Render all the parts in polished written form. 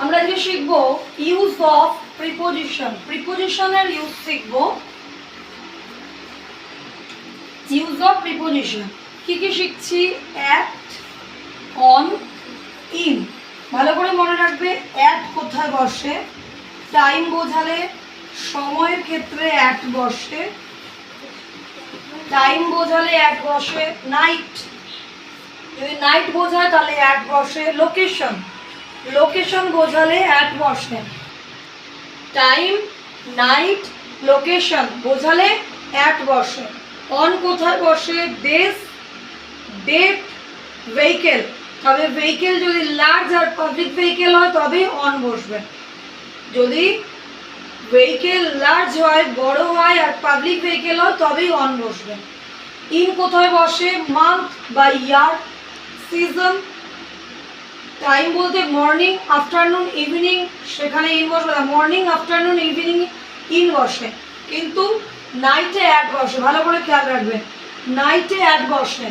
আমরা আজকে শিখব ইউজ অফ প্রিপোজিশন। প্রিপোজিশনের ইউজ শিখব। ইউজ অফ প্রিপোজিশন কি কি শিখছি? At, on, in. ভালো করে মনে রাখবে অ্যাট কোথায় বসে। টাইম বোঝালে সময়ের ক্ষেত্রে অ্যাট বসে। টাইম বোঝালে অ্যাট বসে। নাইট, যদি নাইট বোঝায় তাহলে অ্যাট বসে। লোকেশন, লোকেশন বোঝালে অ্যাট বসে। টাইম, নাইট, লোকেশন বোঝালে অ্যাট বসে। অন কোথায় বসে? ডেস, ডেট, ভেহিকেল। তবে ভেহিকেল যদি লার্জ আর পাবলিক ভেহিকেল হয় তবেই অন বসবে। যদি ভেহিকেল লার্জ হয়, বড় হয় আর পাবলিক ভেহিকেল হয় তবেই অন বসবে। ইন কোথায় বসে? মান্থ বা ইয়ার, সিজন। টাইম বলতে মর্নিং, আফটারনুন, ইভিনিং, সেখানে ইন বসবে না। মর্নিং, আফটারনুন, ইভিনিং ইন বসে, কিন্তু নাইটে অ্যাট বসে। ভালো করে খেয়াল রাখবে, নাইটে অ্যাট বসে,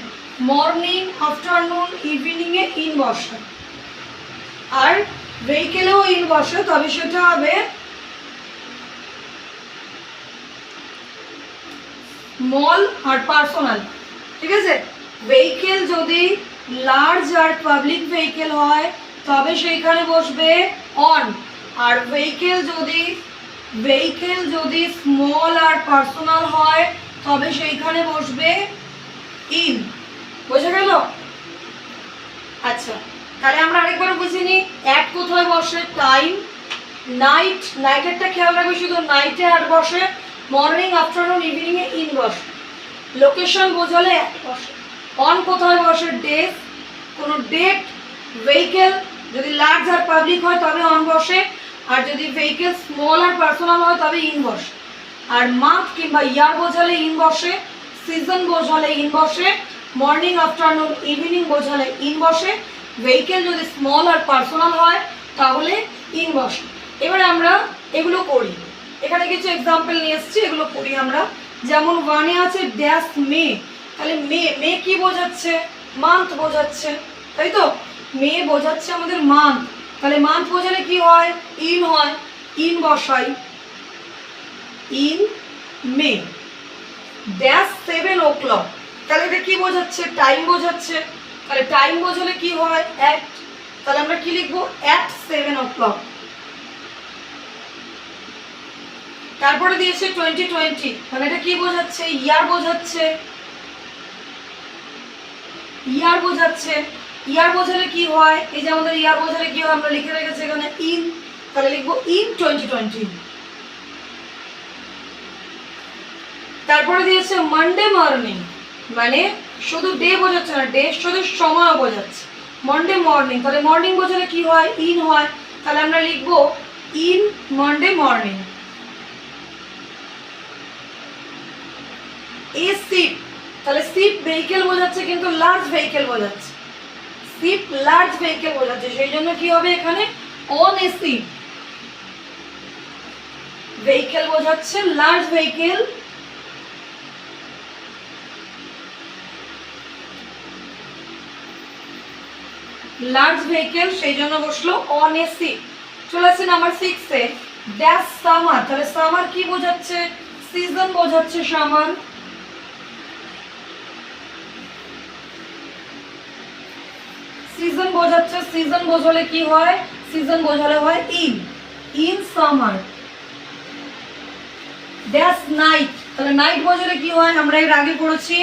মর্নিং, আফটারনুন, ইভিনিংয়ে ইন বসে। আর ভেহিকেলেও ইন বসে, তবে সেটা হবে স্মল আর পার্সোনাল। ঠিক আছে? ভেহিকেল যদি লার্জ আর পাবলিক ভেহিকেল হয় তবে সেইখানে বসবে অন। আর ভেহিকেল যদি স্মল আর পার্সোনাল হয় তবে সেইখানে বসবে ইন। বোঝা গেল? আচ্ছা, তাহলে আমরা আরেকবার বুঝে নিই। অ্যাট কোথায় বসে? টাইম, নাইট, নাইটেরটা খেয়াল রাখবে, শুধু নাইটে অ্যাট বসে। মর্নিং, আফটারনুন, ইভিনিংয়ে ইন বসে। লোকেশন বোঝালে অ্যাট বসে। অন কোথায় বসে? ডেস, কোনো ডেট, ভেহিকেল যদি লার্জ আর পাবলিক হয় তবে অন বসে। আর যদি ভেহিকেল স্মল আর পার্সোনাল হয় তবে ইন বসে। আর মান্থ কিংবা ইয়ার বোঝালে ইন বসে। সিজন বোঝালে ইন বসে। মর্নিং, আফটারনুন, ইভিনিং বোঝালে ইন বসে। ভেহিকেল যদি স্মল আর পার্সোনাল হয় তাহলে ইন বসে। এবারে আমরা এগুলো করি। এখানে কিছু এক্সাম্পল নিয়ে এসেছি, এগুলো করি আমরা। যেমন ওয়ানে আছে ড্যাশ মে, তাহলে মে কি বোঝাচ্ছে? মান্থ বোঝাচ্ছে, তাই তো? মে বোঝাচ্ছে আমাদের মান্থ, তাহলে মান্থ বোঝালে কি হয়? ইন হয়, ইন বসাই, ইন মে। ড্যাশ 7 o'clock, তাহলে এটা কি বোঝাচ্ছে? টাইম বোঝাচ্ছে, তাহলে টাইম বোঝালে কি হয়? অ্যাট, তাহলে আমরা কি লিখবো? At 7 o'clock। তারপরে দিয়েছে 2020, মানে এটা কি বোঝাচ্ছে? ইয়ার বোঝাচ্ছে, ইয়ার বোঝাচ্ছে। ইয়ার বোঝালে কি হয়? এই যে আমাদের ইয়ার বোঝালে কি হয় আমরা লিখে রেখেছি এখানে ইন, তাহলে লিখবো ইন 2020। তারপরে দিয়েছে মানডে মর্নিং, মানে শুধু ডে বোঝাচ্ছে না, ডে শুধু সময়ও বোঝাচ্ছে। মানডে মর্নিং, তাহলে মর্নিং বোঝালে কি হয়? ইন হয়, তাহলে আমরা লিখবো in Monday morning. A ship, তাহলে শিপ ভেহিকেল বোঝাচ্ছে কিন্তু লার্জ ভেহিকেল বোঝাচ্ছে। শিপ লার্জ ভেহিকেল বোঝাচ্ছে, সেই জন্য কি হবে এখানে? On a ship. ভেহিকেল বোঝাচ্ছে লার্জ ভেহিকেল, লার্জ ভেহিকেল, সেই জন্য বসলো অন এ শিপ। চলে আসছে নাম্বার 6-এ ড্যাশ সামার, তাহলে সামার কি বোঝাচ্ছে? সিজন বোঝাচ্ছে সামার। সিজন বোঝাচ্ছে, সিজন বোঝালে কি হয়? সিজন বোঝালে হয় in, in summer. Dash night, তাহলে নাইট বোঝালে কি হয়? আমরা এর আগে পড়েছি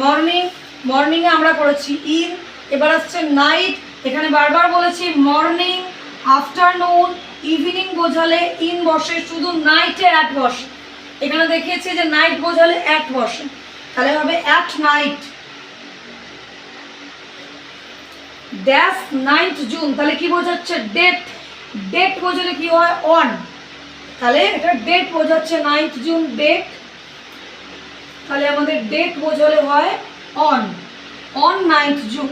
মর্নিং, মর্নিংয়ে আমরা পড়েছি ইন। এবার আসছে নাইট, এখানে বারবার বলেছি মর্নিং, আফটারনুন, ইভিনিং বোঝালে ইন বসে, শুধু নাইটে অ্যাট বসে। এখানে দেখিয়েছি যে নাইট বোঝালে অ্যাট বসে, তাহলে হবে at night. Dash 9th June, তাহলে কি বোঝাচ্ছে? ডেট, ডেট বোঝালে কি হয়? অন, তাহলে এটা ডেট বোঝাচ্ছে 9th জুন ডেট, তাহলে আমাদের ডেট বোঝালে হয় অন, অন 9th জুন।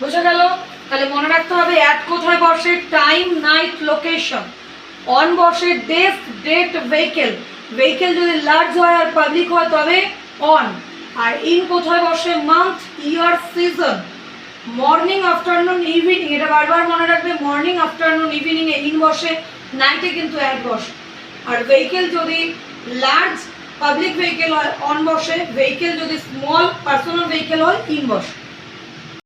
বোঝা গেল? তাহলে মনে রাখতে হবে অ্যাট কোথায় বসে? Time, night, location. অন বসে ডেস, ডেট, ভেহিকেল। ভেহিকেল যদি লার্জ হয় আর পাবলিক হয় তবে অন। আর ইন কোথায় বসে? মান্থ, ইয়ার, আর সিজন, মর্নিং আফটারনুন ইভিনিং, এটা বারবার মনে রাখবে, মর্নিং আফটারনুন ইভিনিংয়ে ইন বসে, নাইটে কিন্তু অ্যাট বসে। আর ভেহিকেল যদি লার্জ পাবলিক ভেহিকেল হয় অন বসে, ভেহিকেল যদি স্মল পার্সোনাল ভেহিকেল হয় ইন বসে।